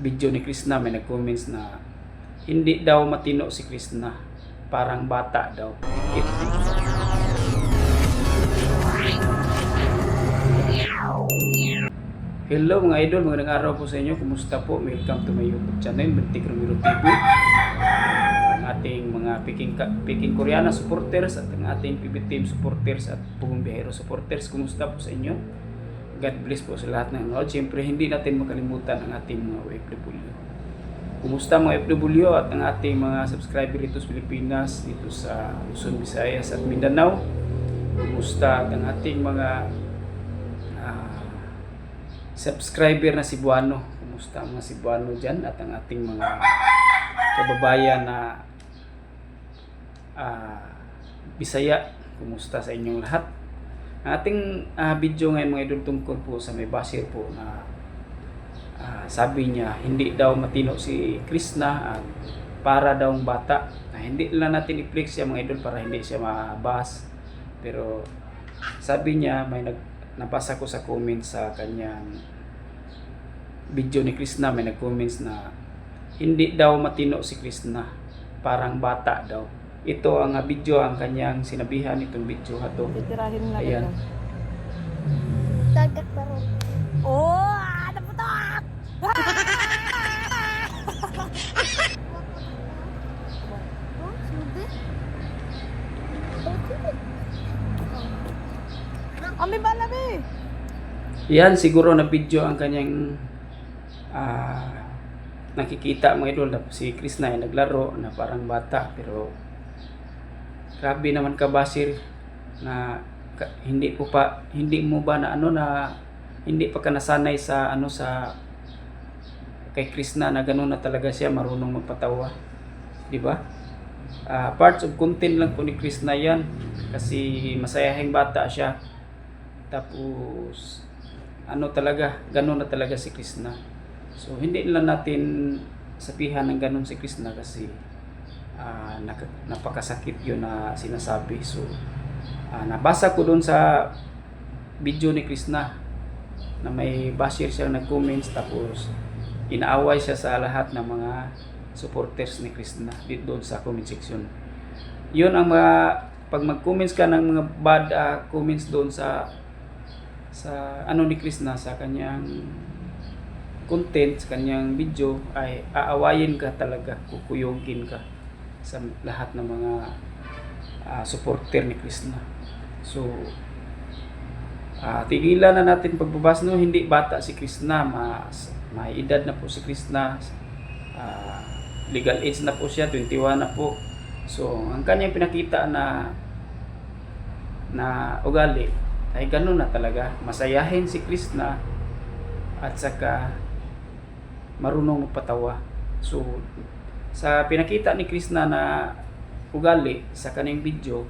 video ni Krishna, may nag-comments na hindi daw matino si Krishna, parang bata daw. Hello mga idol, magandang araw po sa inyo. Kumusta po? Welcome to my YouTube channel, Bentik Romero TV. Ang ating mga Peking Koreana supporters at ang ating PB Team supporters at Pugong Bihero supporters. Kumusta po sa inyo? God bless po sa lahat ng nanonood. Siyempre, hindi natin makalimutan ang ating mga OFW. Kumusta mga OFW at ang ating mga subscriber dito sa Pilipinas, dito sa Luzon, Visayas at Mindanao. Kumusta at ang ating mga subscriber na Cebuano. Kumusta ang mga Cebuano dyan at ang ating mga kababayan na Bisaya. Kumusta sa inyong lahat? Ang ating video ngayon mga idol tungkol po sa may basher po na sabi niya hindi daw matino si Krishna at para daw bata. Hindi lang natin i-flex siya mga idol para hindi siya mabas. Pero sabi niya may nabasa ko sa comments sa kanyang video ni Krishna, may nag-comments na hindi daw matino si Krishna, parang bata daw. Ito ang video, ang kanyang sinabihan itong video hato. Titirahin lang ayan. ito. Tagak baro. Oh! Naputok! Oh, subi. Ami ba na be? Yan siguro na video ang kanyang nakikita mga idol na si Krishna ay naglaro na parang bata, pero grabe naman ka basir na hindi mo ba na hindi pa ka nasanay sa sa kay Krishna na gano'n na talaga siya, marunong magpatawa, di ba? Parts of content lang po ni Krishna yan kasi masayahing bata siya, tapos talaga gano'n na talaga si Krishna. So hindi lang natin sabihan ng gano'n si Krishna kasi napakasakit yun na sinasabi. So nabasa ko doon sa video ni Krishna na may basher siyang nag-comments, tapos inaaway siya sa lahat ng mga supporters ni Krishna dito doon sa comment section. Yun ang mga pag mag-comments ka ng mga bad comments doon sa ni Krishna, sa kanyang content, sa kanyang video, ay aawayin ka talaga, kukuyogin ka sa lahat ng mga supporter ni Krishna. So tigilan na natin pagbabas, no? Hindi bata si Krishna, may edad na po si Krishna, legal age na po siya, 21 na po. So ang kanyang pinakita na ugali ay gano'n na talaga, masayahin si Krishna at saka marunong magpatawa. So sa pinakita ni Krishna na ugali sa kanyang video,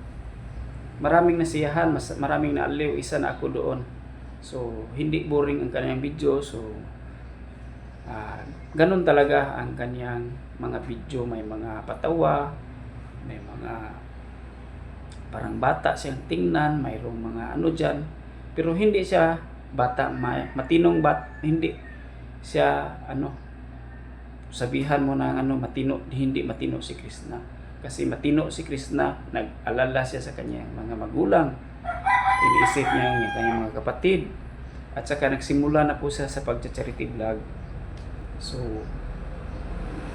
maraming nasiyahan, maraming naaliw, isa na ako doon. So hindi boring ang kanyang video. So ganun talaga ang kanyang mga video, may mga patawa, may mga parang bata siyang tingnan, mayroong mga dyan, pero hindi siya bata, matinong hindi siya sabihan mo ng matino, hindi matino si Krishna. Kasi matino si Krishna, nag-alala siya sa kanyang mga magulang, iniisip niya ang kanyang mga kapatid, at saka nagsimula na po siya sa pag-charity vlog. So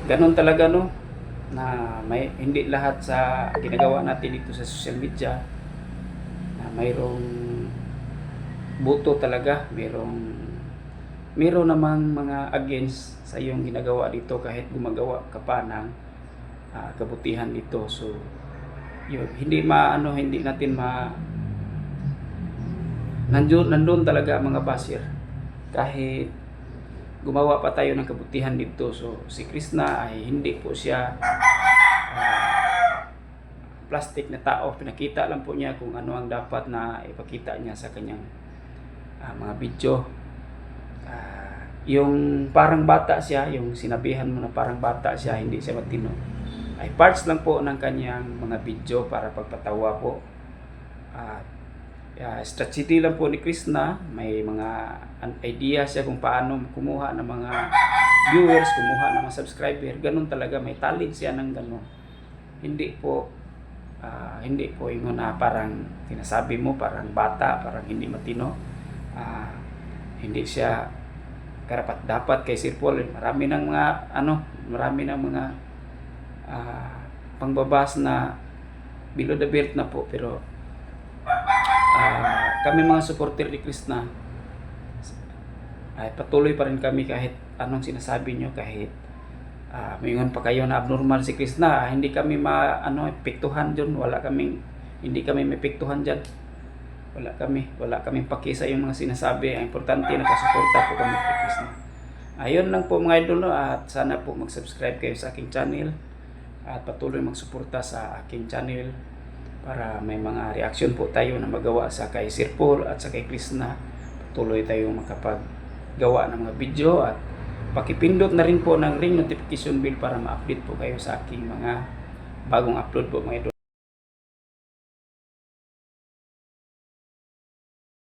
ganun talaga, no, na hindi lahat sa ginagawa natin dito sa social media na mayroong buto talaga, meron namang mga against sa iyong ginagawa dito kahit gumagawa ka pa ng kabutihan dito. So yun, hindi natin nandun talaga mga basher kahit gumawa pa tayo ng kabutihan dito. So si Krishna ay hindi po siya plastic na tao. Pinakita lang po niya kung ano ang dapat na ipakita niya sa kanyang mga video. Yung parang bata siya, yung sinabihan mo na parang bata siya, hindi siya matino, ay parts lang po ng kanyang mga video para pagpatawa po. Strategy lang po ni Krishna, may mga idea siya kung paano kumuha ng mga viewers, kumuha ng mga subscriber. Ganun talaga, may talent siya ng ganun. Hindi po yung na parang sinasabi mo, parang bata, parang hindi matino. Hindi siya karapat dapat kay Sir Paul. Marami ng mga pangbabas na below the belt na po, pero kami mga supporter ni Krishna ay patuloy pa rin kami kahit anong sinasabi nyo, kahit mayroon pa kayo na abnormal si Krishna, hindi kami epektuhan dyan, hindi kami maepektuhan dyan, wala kaming pakisa yung mga sinasabi. Ang importante, nakasuporta po kami kay Krishna. Ayun lang po mga idol, at sana po mag-subscribe kayo sa aking channel at patuloy magsuporta sa aking channel para may mga reaction po tayo na magawa sa kay Sir Paul at sa kay Krishna. Patuloy tayong makapaggawa ng mga video, at pakipindot na rin po ng ring notification bell para ma-update po kayo sa aking mga bagong upload po mga idol.